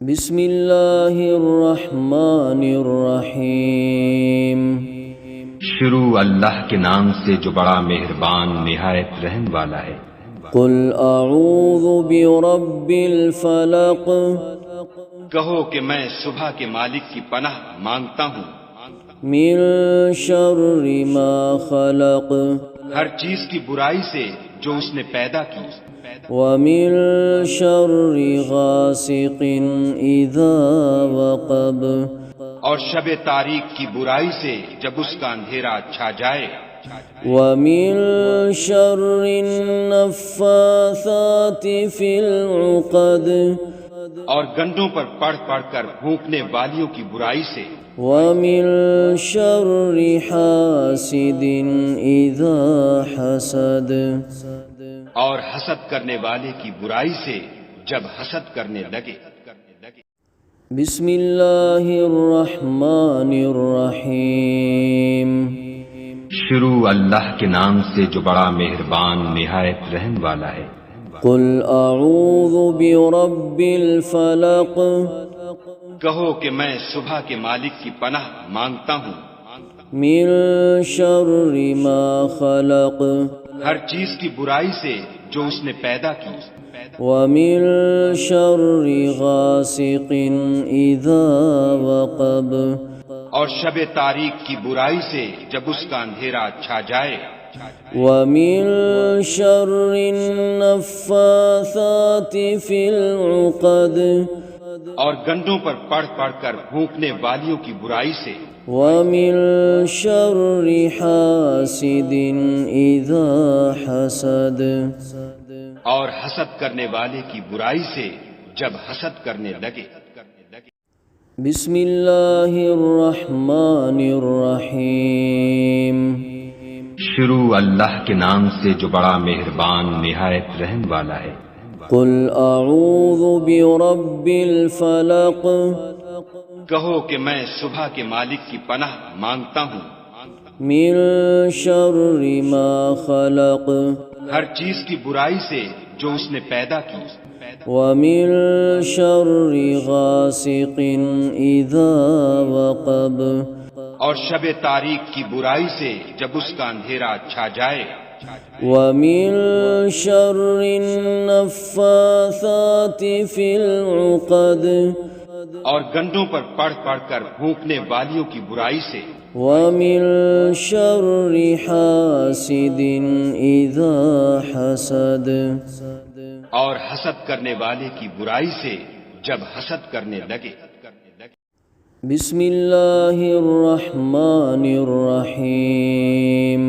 بسم اللہ الرحمن الرحیم۔ شروع اللہ کے نام سے جو بڑا مہربان نہایت رحم والا ہے۔ قل اعوذ برب الفلق، کہو کہ میں صبح کے مالک کی پناہ مانگتا ہوں من شر ما خلق، ہر چیز کی برائی سے جو اس نے پیدا کی، ومن شر غاسق اذا وقب، اور شب تاریک کی برائی سے جب اس کا اندھیرا چھا جائے، ومن شر النفاثات فی العقد، اور گنڈوں پر پڑھ پڑھ کر پھونکنے والیوں کی برائی سے، ومن شر حاسد اذا حسد، اور حسد کرنے والے کی برائی سے جب حسد کرنے لگے۔ بسم اللہ الرحمن الرحیم۔ شروع اللہ کے نام سے جو بڑا مہربان نہایت رحم والا ہے۔ قل اعوذ برب الفلق، کہو کہ میں صبح کے مالک کی پناہ مانگتا ہوں من شر ما خلق، ہر چیز کی برائی سے جو اس نے پیدا کی، ومن شر غاسق اذا وقب، اور شب تاریک کی برائی سے جب اس کا اندھیرا چھا جائے، ومن شر النفاثات فی العقد، اور گنڈوں پر پڑھ پڑھ کر پھونکنے والیوں کی برائی سے، ومن شر حاسد اذا حسد، اور حسد کرنے والے کی برائی سے جب حسد کرنے لگے۔ بسم اللہ الرحمن الرحیم۔ شروع اللہ کے نام سے جو بڑا مہربان نہایت رحم والا ہے۔ قل اعوذ برب الفلق، کہو کہ میں صبح کے مالک کی پناہ مانگتا ہوں من شر ما خلق، ہر چیز کی برائی سے جو اس نے پیدا کی، ومن شر غاسق اذا وقب، اور شب تاریک کی برائی سے جب اس کا اندھیرا چھا جائے، ومن شر النفاثات فی العقد، اور گنڈوں پر پڑھ پڑھ کر پھونکنے والیوں کی برائی سے، ومن شر حاسد اذا حسد، اور حسد کرنے والے کی برائی سے جب حسد کرنے لگے۔ بسم اللہ الرحمن الرحیم۔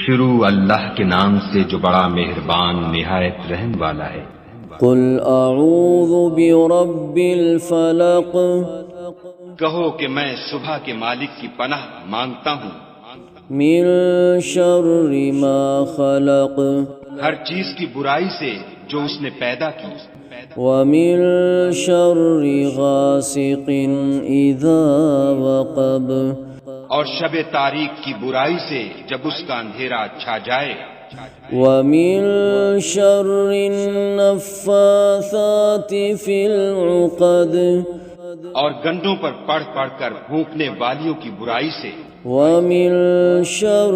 شروع اللہ کے نام سے جو بڑا مہربان نہایت رحم والا ہے۔ قل اعوذ برب الفلق، کہو کہ میں صبح کے مالک کی پناہ مانگتا ہوں من شر ما خلق، ہر چیز کی برائی سے جو اس نے پیدا کی، ومن شر غاسق اذا وقب، اور شب تاریک کی برائی سے جب اس کا اندھیرا چھا جائے، ومن شر النفاثات فی العقد، اور گنڈوں پر پڑھ پڑھ کر پھونکنے والیوں کی برائی سے، ومن شر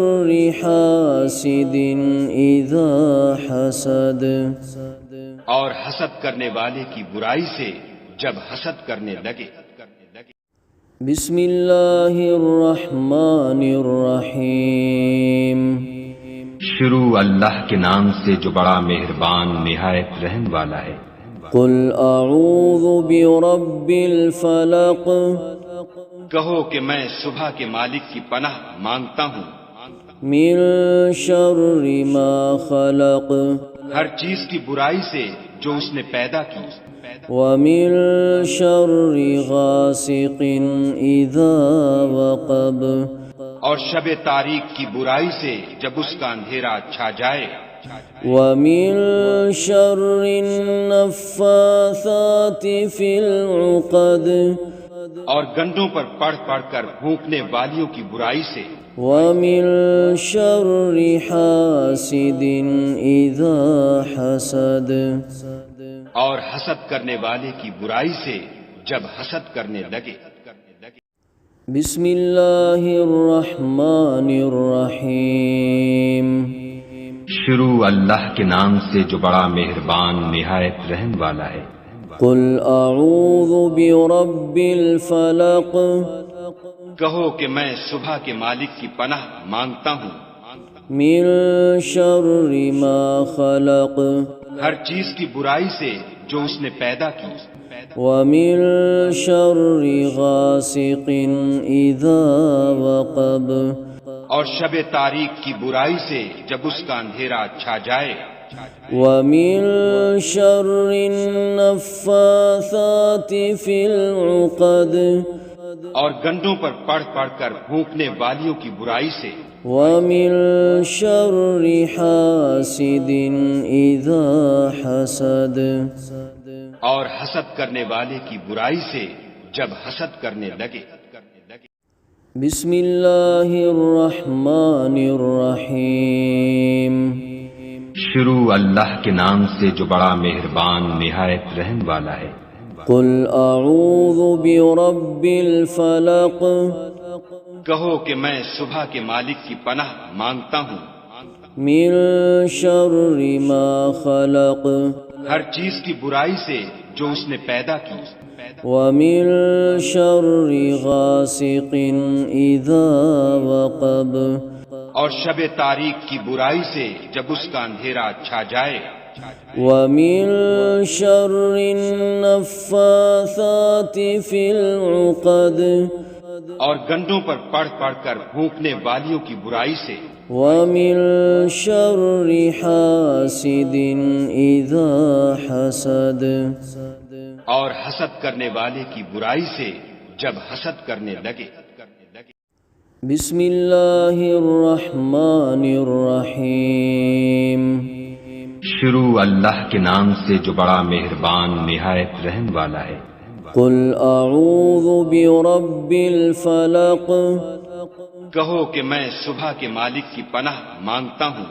حاسد اذا حسد، اور حسد کرنے والے کی برائی سے جب حسد کرنے لگے۔ بسم اللہ الرحمن الرحیم۔ شروع اللہ کے نام سے جو بڑا مہربان نہایت رحم والا ہے۔ قل اعوذ برب الفلق، کہو کہ میں صبح کے مالک کی پناہ مانگتا ہوں من شر ما خلق، ہر چیز کی برائی سے جو اس نے پیدا کی، ومن شر غاسق اذا وقب، اور شب تاریک کی برائی سے جب اس کا اندھیرا چھا جائے، ومن شر النفاثات فی العقد، اور گنڈوں پر پڑھ پڑھ کر پھونکنے والیوں کی برائی سے، ومن شر حاسد اذا حسد، اور حسد کرنے والے کی برائی سے جب حسد کرنے لگے۔ بسم اللہ الرحمن الرحیم۔ شروع اللہ کے نام سے جو بڑا مہربان نہایت رحم والا ہے۔ قل اعوذ برب الفلق۔ کہو کہ میں صبح کے مالک کی پناہ مانگتا ہوں من شر ما خلق، ہر چیز کی برائی سے جو اس نے پیدا کی، ومن شر غاسق اذا وقب، اور شب تاریک کی برائی سے جب اس کا اندھیرا چھا جائے، ومن شر النفاثات فی العقد، اور گنڈوں پر پڑھ پڑھ کر پھونکنے والیوں کی برائی سے، ومن شر حاسد اذا حسد، اور حسد کرنے والے کی برائی سے جب حسد کرنے لگے۔ بسم اللہ الرحمن الرحیم۔ شروع اللہ کے نام سے جو بڑا مہربان نہایت رحم والا ہے۔ قل اعوذ برب الفلق۔ کہو کہ میں صبح کے مالک کی پناہ مانگتا ہوں من شر ما خلق، ہر چیز کی برائی سے جو اس نے پیدا کی، ومن شر غاسق اذا وقب، اور شب تاریک کی برائی سے جب اس کا اندھیرا چھا جائے، ومن شر النفاثات فی العقد، اور گنڈوں پر پڑھ پڑھ کر پھونکنے والیوں کی برائی سے، ومن شر حاسد اذا حسد، اور حسد کرنے والے کی برائی سے جب حسد کرنے لگے۔ بسم اللہ الرحمن الرحیم۔ شروع اللہ کے نام سے جو بڑا مہربان نہایت رحم والا ہے۔ قل اعوذ برب الفلق۔ کہو کہ میں صبح کے مالک کی پناہ مانگتا ہوں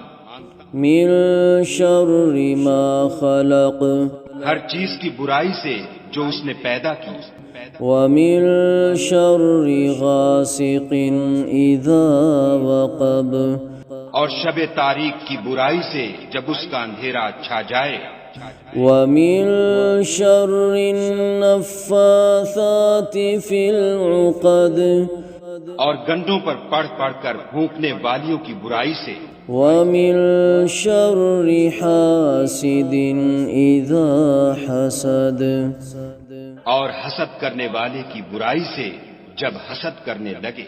من شر ما خلق، ہر چیز کی برائی سے جو اس نے پیدا کی، ومن شر غاسق اذا وقب، اور شب تاریک کی برائی سے جب اس کا اندھیرا چھا جائے، ومن شر النفاثات فی العقد، اور گنڈوں پر پڑھ پڑھ کر پھونکنے والیوں کی برائی سے، ومن شر حاسد اذا حسد، اور حسد کرنے والے کی برائی سے جب حسد کرنے لگے۔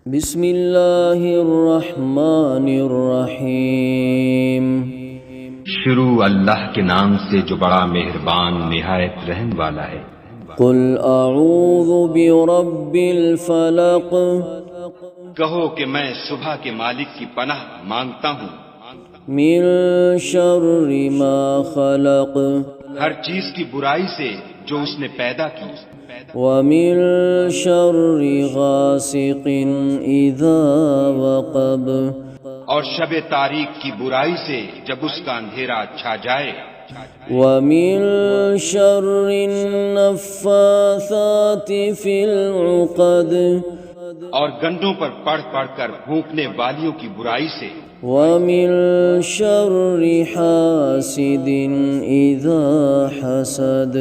بسم اللہ الرحمن الرحیم۔ شروع اللہ کے نام سے جو بڑا مہربان نہایت رحم والا ہے۔ قل اعوذ برب الفلق۔ کہو کہ میں صبح کے مالک کی پناہ مانگتا ہوں من شر ما خلق، ہر چیز کی برائی سے جو اس نے پیدا کی، ومن شر غاسق اذا وقب، اور شب تاریک کی برائی سے جب اس کا اندھیرا چھا جائے، ومن شر النفاثات فی العقد، اور گنڈوں پر پڑھ پڑھ کر پھونکنے والیوں کی برائی سے، ومن شر حاسد اذا حسد،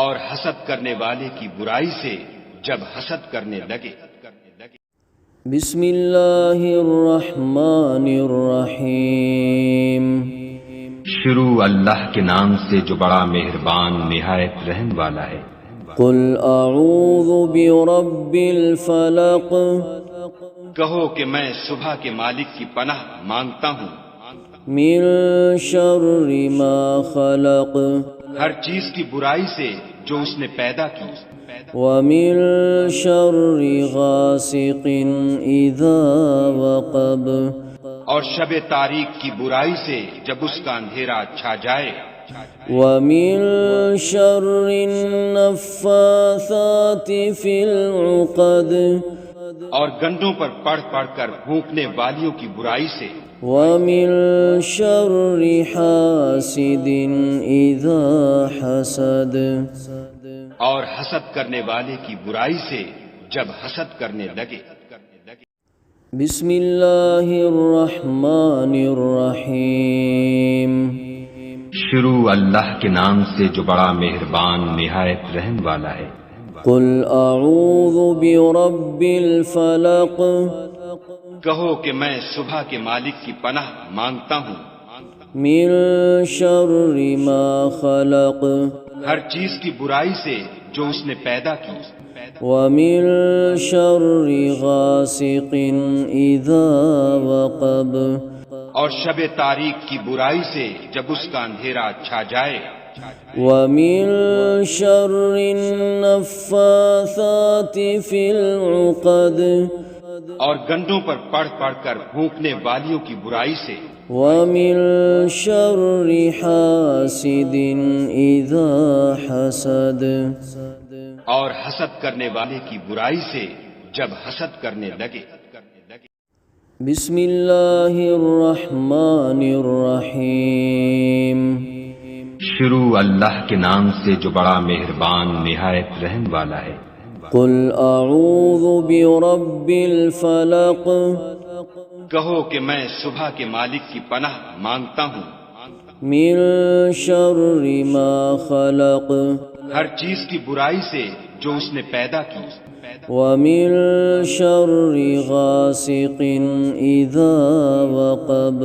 اور حسد کرنے والے کی برائی سے جب حسد کرنے لگے۔ بسم اللہ الرحمن الرحیم۔ شروع اللہ کے نام سے جو بڑا مہربان نہایت رحم والا ہے۔ قل اعوذ برب الفلق۔ کہو کہ میں صبح کے مالک کی پناہ مانگتا ہوں من شر ما خلق، ہر چیز کی برائی سے جو اس نے پیدا کی، ومن شر غاسق اذا وقب، اور شب تاریک کی برائی سے جب اس کا اندھیرا چھا جائے، ومن شر النفاثات فی العقد، اور گنڈوں پر پڑھ پڑھ کر پھونکنے والیوں کی برائی سے، ومن شر حاسد إذا حسد اور حسد کرنے والے کی برائی سے جب حسد کرنے لگے۔ بسم اللہ الرحمن الرحیم۔ شروع اللہ کے نام سے جو بڑا مہربان نہایت رحم والا ہے۔ قل اعوذ برب الفلق، کہو کہ میں صبح کے مالک کی پناہ مانگتا ہوں من شر ما خلق، ہر چیز کی برائی سے جو اس نے پیدا کی، ومن شر غاسق اذا وقب، اور شب تاریک کی برائی سے جب اس کا اندھیرا چھا جائے، ومن شر النفاثات في العقد، اور گنڈوں پر پڑھ پڑھ کر پھونکنے والیوں کی برائی سے، ومن شر حاسد اذا حسد، اور حسد کرنے والے کی برائی سے جب حسد کرنے لگے۔ بسم اللہ الرحمن الرحیم۔ شروع اللہ کے نام سے جو بڑا مہربان نہایت رحم والا ہے۔ قل اعوذ برب الفلق، کہو کہ میں صبح کے مالک کی پناہ مانگتا ہوں من شر ما خلق، ہر چیز کی برائی سے جو اس نے پیدا کی، ومن شر غاسق اذا وقب،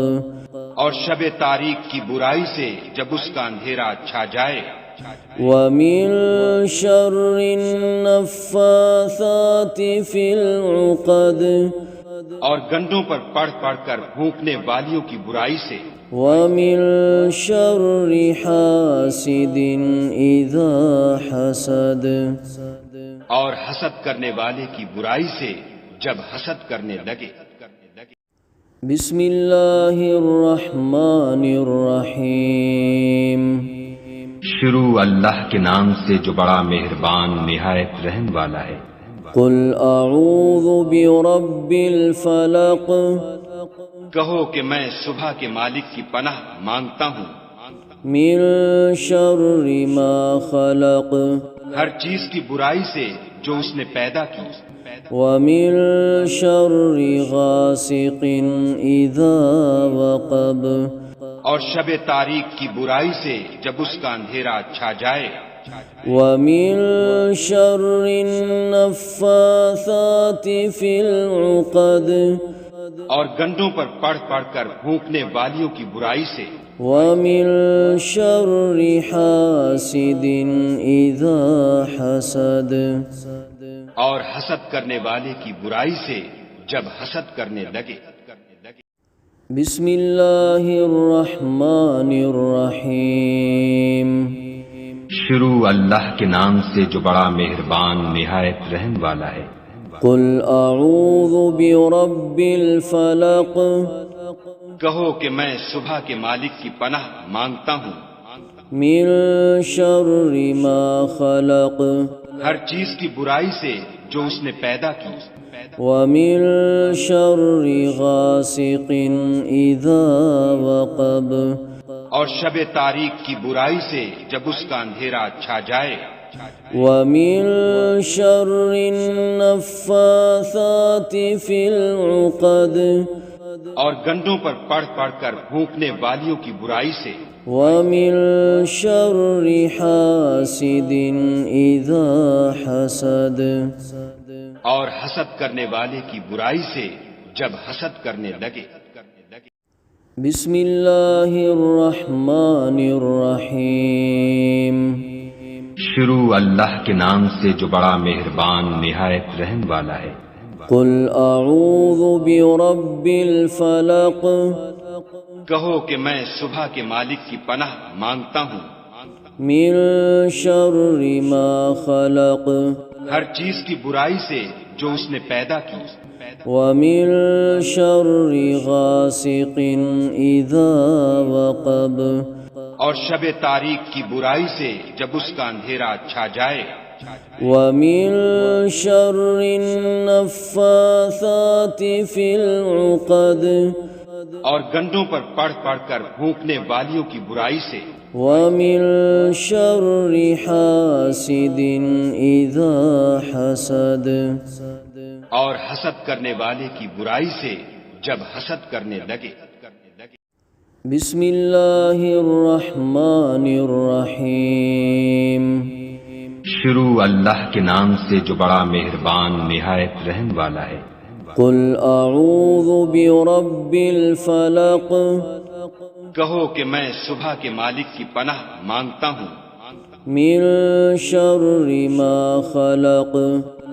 اور شب تاریک کی برائی سے جب اس کا اندھیرا چھا جائے، ومن شر النفاثات في العقد، اور گنڈوں پر پڑھ پڑھ کر پھونکنے والیوں کی برائی سے، ومن شر حاسد اذا حسد، اور حسد کرنے والے کی برائی سے جب حسد کرنے لگے۔ بسم اللہ الرحمن الرحیم۔ شروع اللہ کے نام سے جو بڑا مہربان نہایت رحم والا ہے۔ قل اعوذ برب الفلق، کہو کہ میں صبح کے مالک کی پناہ مانگتا ہوں من شر ما خلق، ہر چیز کی برائی سے جو اس نے پیدا کی، ومن شر غاسق اذا وقب، اور شب تاریک کی برائی سے جب اس کا اندھیرا چھا جائے، ومن شر النفاثات في العقد، اور گنڈوں پر پڑھ پڑھ کر پھونکنے والیوں کی برائی سے، ومن شر حاسد اذا حسد، اور حسد کرنے والے کی برائی سے جب حسد کرنے لگے۔ بسم اللہ الرحمن الرحیم۔ شروع اللہ کے نام سے جو بڑا مہربان نہایت رحم والا ہے۔ قل اعوذ برب الفلق، کہو کہ میں صبح کے مالک کی پناہ مانگتا ہوں من شر ما خلق، ہر چیز کی برائی سے جو اس نے پیدا کی، ومن شر غاسق اذا وقب، اور شب تاریک کی برائی سے جب اس کا اندھیرا چھا جائے، ومن شر النفاثات في العقد، اور گنڈوں پر پڑھ پڑھ کر پھونکنے والیوں کی برائی سے، ومن شر حاسد اذا حسد، اور حسد کرنے والے کی برائی سے جب حسد کرنے لگے۔ بسم اللہ الرحمن الرحیم۔ شروع اللہ کے نام سے جو بڑا مہربان نہایت رحم والا ہے۔ قل اعوذ برب الفلق، کہو کہ میں صبح کے مالک کی پناہ مانگتا ہوں من شر ما خلق، ہر چیز کی برائی سے جو اس نے پیدا کی، ومن شر غاسق اذا وقب، اور شب تاریک کی برائی سے جب اس کا اندھیرا چھا جائے، ومن شر النفاثات في العقد، اور گنڈوں پر پڑھ پڑھ کر پھونکنے والیوں کی برائی سے، ومن شر حاسد اذا حسد، اور حسد کرنے والے کی برائی سے جب حسد کرنے لگے۔ بسم اللہ الرحمن الرحیم، شروع اللہ کے نام سے جو بڑا مہربان نہایت رحم والا ہے۔ قل اعوذ برب الفلق، کہو کہ میں صبح کے مالک کی پناہ مانگتا ہوں من شر ما خلق،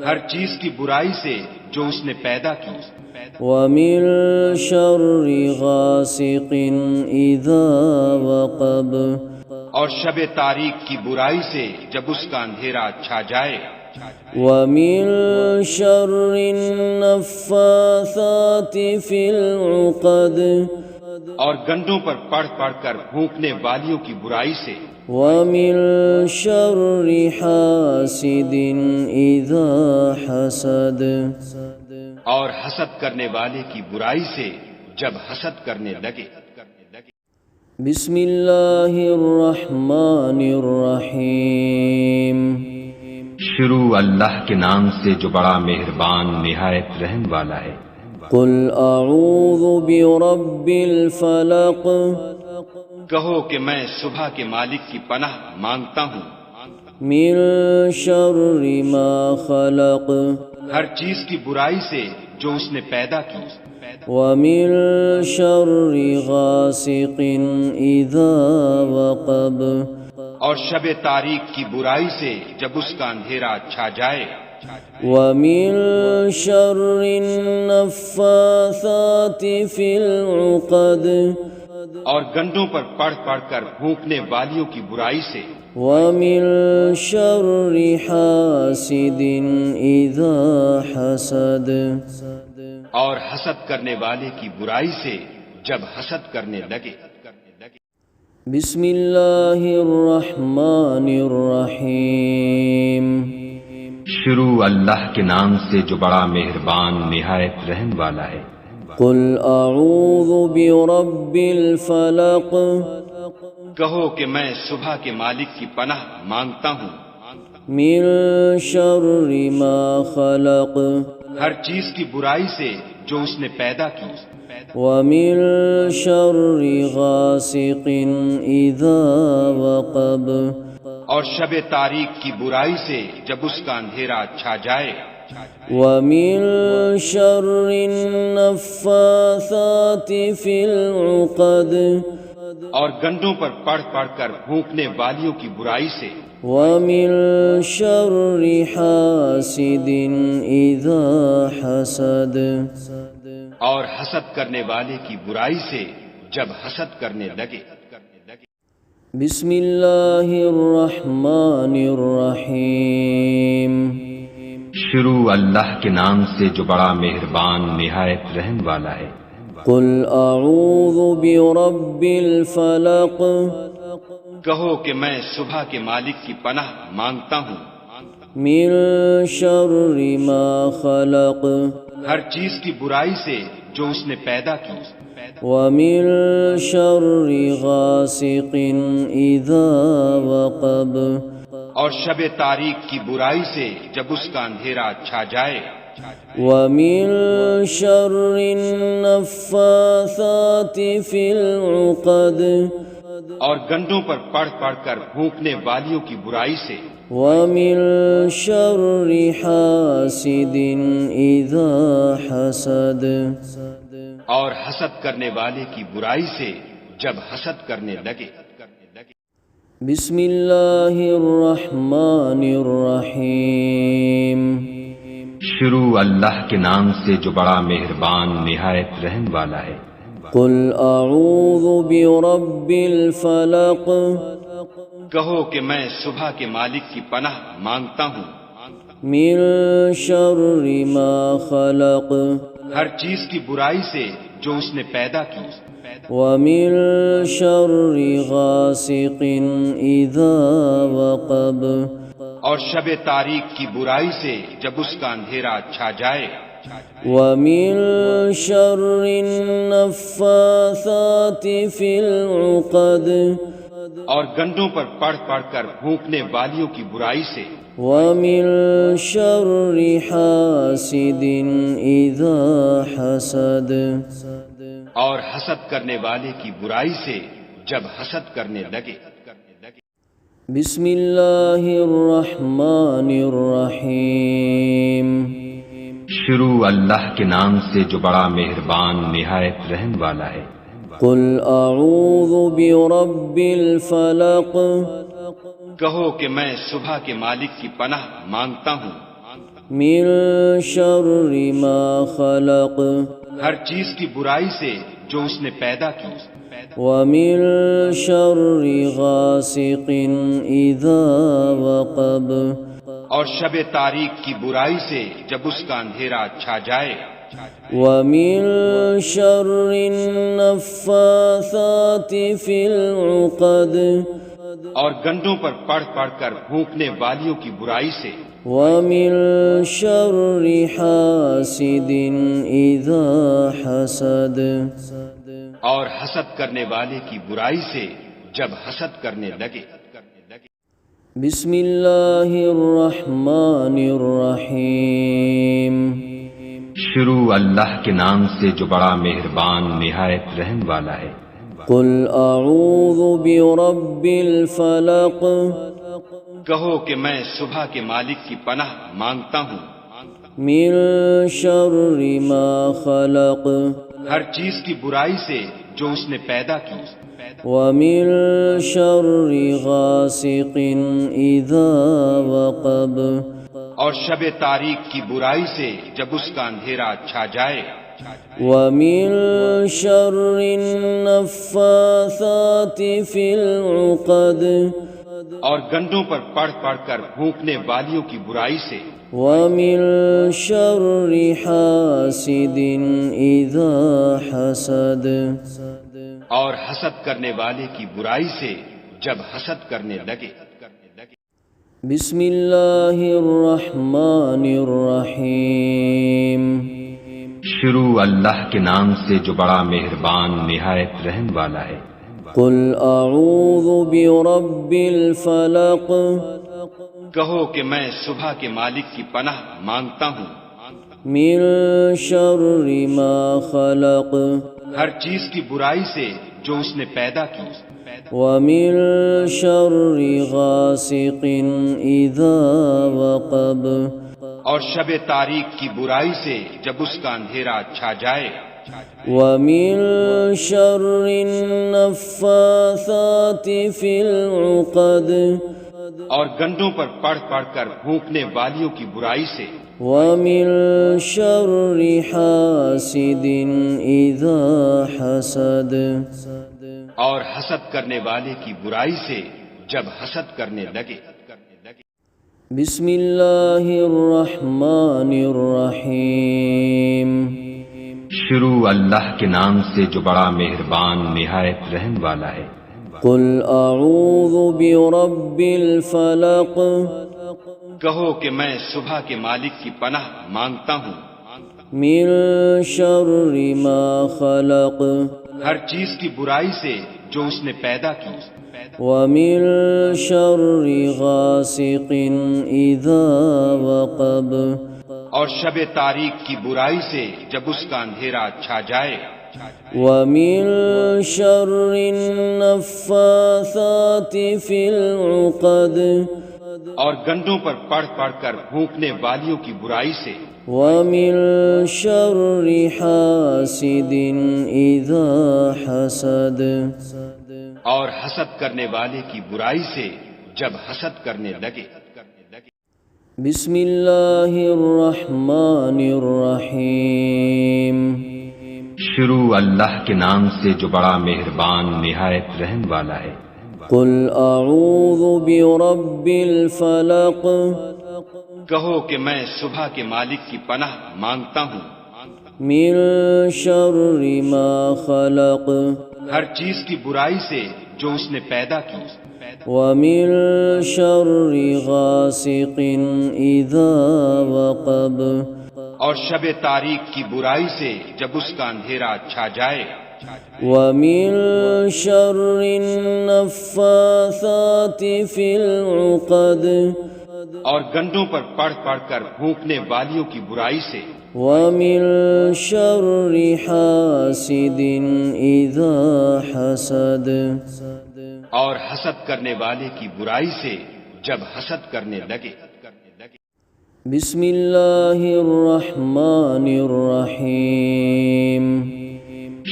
ہر چیز کی برائی سے جو اس نے پیدا کی، ومن شر غاسق اذا وقب، اور شب تاریک کی برائی سے جب اس کا اندھیرا چھا جائے، ومن شر النفاثات في العقد، اور گنڈوں پر پڑھ پڑھ کر پھونکنے والیوں کی برائی سے، ومن شر حاسد اذا حسد، اور حسد کرنے والے کی برائی سے جب حسد کرنے لگے۔ بسم اللہ الرحمن الرحیم، شروع اللہ کے نام سے جو بڑا مہربان نہایت رحم والا ہے۔ قل اعوذ برب الفلق، کہو کہ میں صبح کے مالک کی پناہ مانگتا ہوں من شر ما خلق، ہر چیز کی برائی سے جو اس نے پیدا کی، ومن شر غاسق اذا وقب، اور شب تاریک کی برائی سے جب اس کا اندھیرا چھا جائے، ومن شر النفاثات في العقد، اور گنڈوں پر پڑھ پڑھ کر پھونکنے والیوں کی برائی سے، ومن شر حاسد اذا حسد، اور حسد کرنے والے کی برائی سے جب حسد کرنے لگے۔ بسم اللہ الرحمن الرحیم، شروع اللہ کے نام سے جو بڑا مہربان نہایت رحم والا ہے۔ قل اعوذ برب الفلق، کہو کہ میں صبح کے مالک کی پناہ مانگتا ہوں من شر ما خلق، ہر چیز کی برائی سے جو اس نے پیدا کی، ومن شر غاسق اذا وقب، اور شب تاریک کی برائی سے جب اس کا اندھیرا چھا جائے، ومن شر النفاثات في العقد، اور گنڈوں پر پڑھ پڑھ کر پھونکنے والیوں کی برائی سے، ومن شر حاسد اذا حسد، اور حسد کرنے والے کی برائی سے جب حسد کرنے لگے۔ بسم اللہ الرحمن الرحیم، شروع اللہ کے نام سے جو بڑا مہربان نہایت رحم والا ہے۔ قل اعوذ برب الفلق، کہو کہ میں صبح کے مالک کی پناہ مانگتا ہوں من شر ما خلق، ہر چیز کی برائی سے جو اس نے پیدا کی، ومن شر غاسق اذا وقب، اور شب تاریک کی برائی سے جب اس کا اندھیرا چھا جائے، ومن شر النفاثات في العقد، اور گنڈوں پر پڑھ پڑھ کر پھونکنے والیوں کی برائی سے، ومن شر حاسد اذا حسد، اور حسد کرنے والے کی برائی سے جب حسد کرنے لگے۔ بسم اللہ الرحمن الرحیم، شروع اللہ کے نام سے جو بڑا مہربان نہایت رحم والا ہے۔ قل اعوذ برب الفلق، کہو کہ میں صبح کے مالک کی پناہ مانگتا ہوں من شر ما خلق، ہر چیز کی برائی سے جو اس نے پیدا کی، ومن شر غاسق اذا وقب، اور شب تاریک کی برائی سے جب اس کا اندھیرا چھا جائے، ومن شر النفاثات في العقد اور گنڈوں پر پڑھ پڑھ کر پھونکنے والیوں کی برائی سے، ومن شر حاسد اذا حسد اور حسد کرنے والے کی برائی سے جب حسد کرنے لگے۔ بسم اللہ الرحمن الرحیم۔ شروع اللہ کے نام سے جو بڑا مہربان نہایت رحم والا ہے۔ قل اعوذ برب الفلق کہو کہ میں صبح کے مالک کی پناہ مانگتا ہوں من شر ما خلق ہر چیز کی برائی سے جو اس نے پیدا کی، ومن شر غاسق اذا وقب اور شب تاریک کی برائی سے جب اس کا اندھیرا چھا جائے، ومن شر النفاثات في العقد اور گنڈوں پر پڑھ پڑھ کر پھونکنے والیوں کی برائی سے، ومن شر حاسد اذا حسد اور حسد کرنے والے کی برائی سے جب حسد کرنے لگے۔ بسم اللہ الرحمن الرحیم۔ شروع اللہ کے نام سے جو بڑا مہربان نہایت رحم والا ہے۔ قل اعوذ برب الفلق کہو کہ میں صبح کے مالک کی پناہ مانگتا ہوں من شر ما خلق ہر چیز کی برائی سے جو اس نے پیدا کی، ومن شر غاسق اذا وقب اور شب تاریک کی برائی سے جب اس کا اندھیرا چھا جائے، ومن شر النفاثات في العقد اور گنڈوں پر پڑھ پڑھ کر پھونکنے والیوں کی برائی سے، ومن شر حاسد اذا حسد اور حسد کرنے والے کی برائی سے جب حسد کرنے لگے۔ بسم اللہ الرحمن الرحیم۔ شروع اللہ کے نام سے جو بڑا مہربان نہایت رحم والا ہے۔ قل اعوذ برب الفلق کہو کہ میں صبح کے مالک کی پناہ مانگتا ہوں من شر ما خلق ہر چیز کی برائی سے جو اس نے پیدا کی، ومن شر غاسق اذا وقب اور شب تاریک کی برائی سے جب اس کا اندھیرا چھا جائے، ومن شر النفاثات في العقد اور گنڈوں پر پڑھ پڑھ کر پھونکنے والیوں کی برائی سے، ومن شر حاسد اذا حسد اور حسد کرنے والے کی برائی سے جب حسد کرنے لگے۔ بسم اللہ الرحمن الرحیم۔ شروع اللہ کے نام سے جو بڑا مہربان نہایت رحم والا ہے۔ قل اعوذ برب الفلق کہو کہ میں صبح کے مالک کی پناہ مانگتا ہوں من شر ما خلق ہر چیز کی برائی سے جو اس نے پیدا کی، ومن شر غاسق اذا وقب اور شب تاریک کی برائی سے جب اس کا اندھیرا چھا جائے، ومن شر النفاثات في العقد اور گنڈوں پر پڑھ پڑھ کر پھونکنے والیوں کی برائی سے، ومن شر حاسد اذا حسد اور حسد کرنے والے کی برائی سے جب حسد کرنے لگے۔ بسم اللہ الرحمن الرحیم۔ شروع اللہ کے نام سے جو بڑا مہربان نہایت رحم والا ہے۔ قل اعوذ برب الفلق کہو کہ میں صبح کے مالک کی پناہ مانگتا ہوں من شر ما خلق ہر چیز کی برائی سے جو اس نے پیدا کی، ومن شر غاسق اذا وقب اور شب تاریک کی برائی سے جب اس کا اندھیرا چھا جائے، ومن شر النفاثات في العقد اور گنڈوں پر پڑھ پڑھ کر پھونکنے والیوں کی برائی سے، ومن شر حاسد اذا حسد اور حسد کرنے والے کی برائی سے جب حسد کرنے لگے۔ بسم اللہ الرحمن الرحیم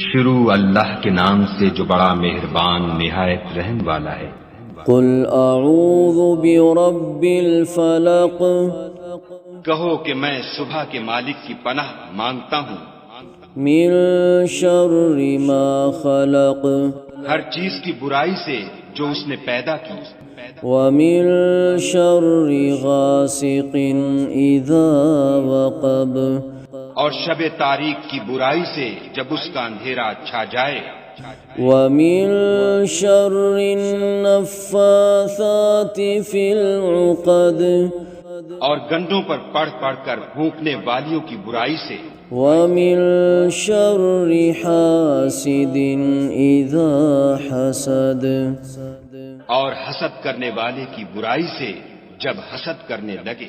شروع اللہ کے نام سے جو بڑا مہربان نہایت رحم والا ہے۔ قل اعوذ برب الفلق کہو کہ میں صبح کے مالک کی پناہ مانگتا ہوں من شر ما خلق ہر چیز کی برائی سے جو اس نے پیدا کی، ومن شر غاسق اذا وقب اور شب تاریک کی برائی سے جب اس کا اندھیرا چھا جائے، ومن شر النفاثات في العقد اور گنڈوں پر پڑھ پڑھ کر پھونکنے والیوں کی برائی سے، ومن شر حاسد اذا حسد اور حسد کرنے والے کی برائی سے جب حسد کرنے لگے۔